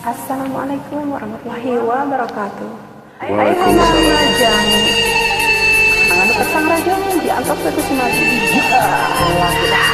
Assalamualaikum warahmatullahi wabarakatuh. Waalaikumsalam. Rajang. Anu kesang rajang dianggap sebagai semati. Alhamdulillah.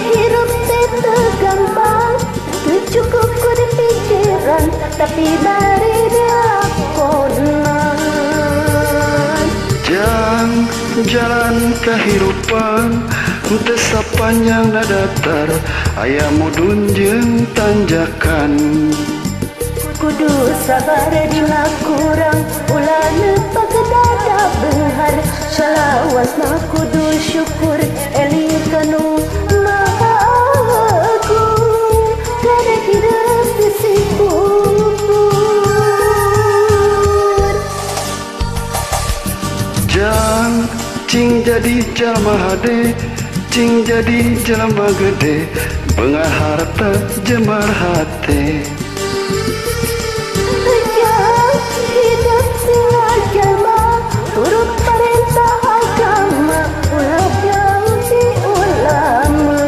Hidup itu gampang, cukup ku di pikiran, tapi bari dilakonan. Jalan kehidupan teu sapanjang na datar, aya mudun jeung tanjakan. Kudu sabar dina kurang, ulah nepa kedada benghar. Salawasna kudu syukur, eling kanu maha agung, kada hidup disibur. Cing jadi jalma hade, cing jadi jalma gede, beunghar harta jemar hate. Hidup sila jalma, turut perintah agama, ulah jauhi ulama.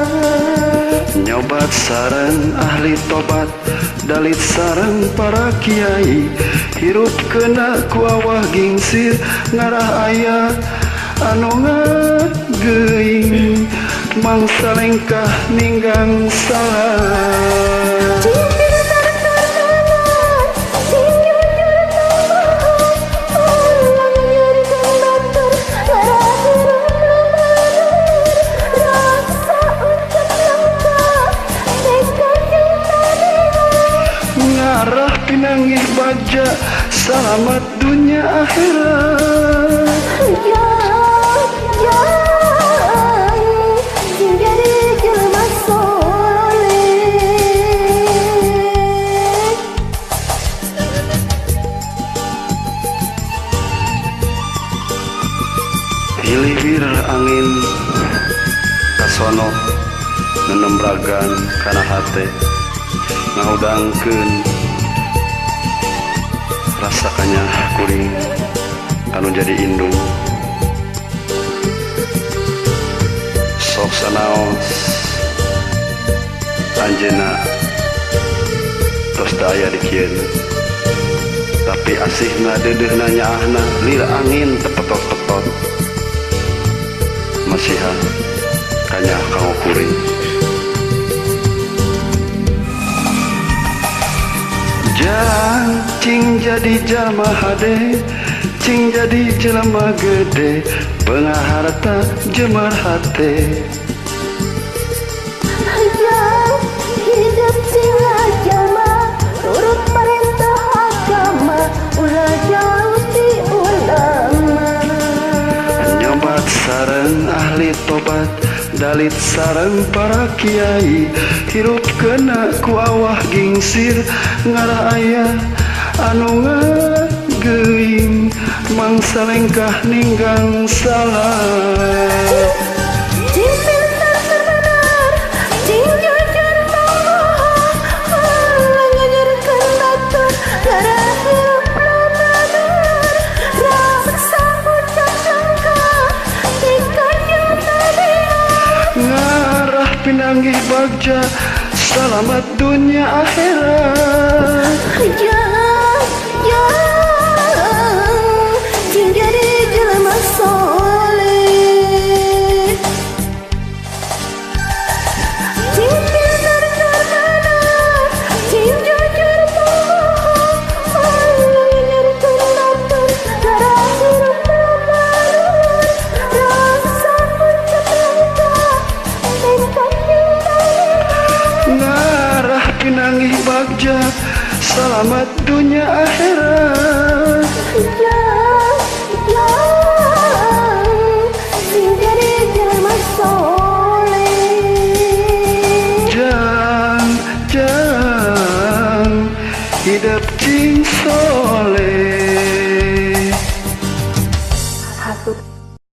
Nyobat sareng ahli tobat, dalit sareng para kiai, hirup kena ku awah gingsir, ngarah aya anu ngageuing, mangsa lengkah ninggang salah. Ngarah pinanggih baja, selamat dunia akhirat. Jadi jelma soleh. Hilih angin kasono nenembragan kana hate, ngahudangkeun rasakanya kuring anu jadi indung. Sok sanaos anjeunna tos daya di kieu, tapi asihna deudeuhna nyaahna lir angin tepetot-petot, masihan kanyah kanggo kuring. Cing jadi jalma hade, cing jadi jalma gede, beunghar harta jemar hate. Hidup sila jalma, turut perintah agama, ulah jauhi ulama. Nyobat sareng ahli tobat, dalit sareng para kiai, hirup kena ku awah gingsir, ngarah aya anu ngageuing, mangsa lengkah ninggang salah. Cing pintar terbenar, cing jujur bohong, ulah ngajarkeun batur, gara hirup ramadan, raksa ucap sangka, dikajeng tadian. Ngarah pinanggih bagja, selamat dunia akhirat. Cing jadi jelma soleh. Cing pintar terbenar, cing jujur bohong, ulah ngajarkeun batur, gara hirup ramadan, raksa ucap sangka, dikajeng tadian. Ngarah pinanggih bagja, selamat dunia akhirat. Cing jadi jelma soleh. hidup cing soleh.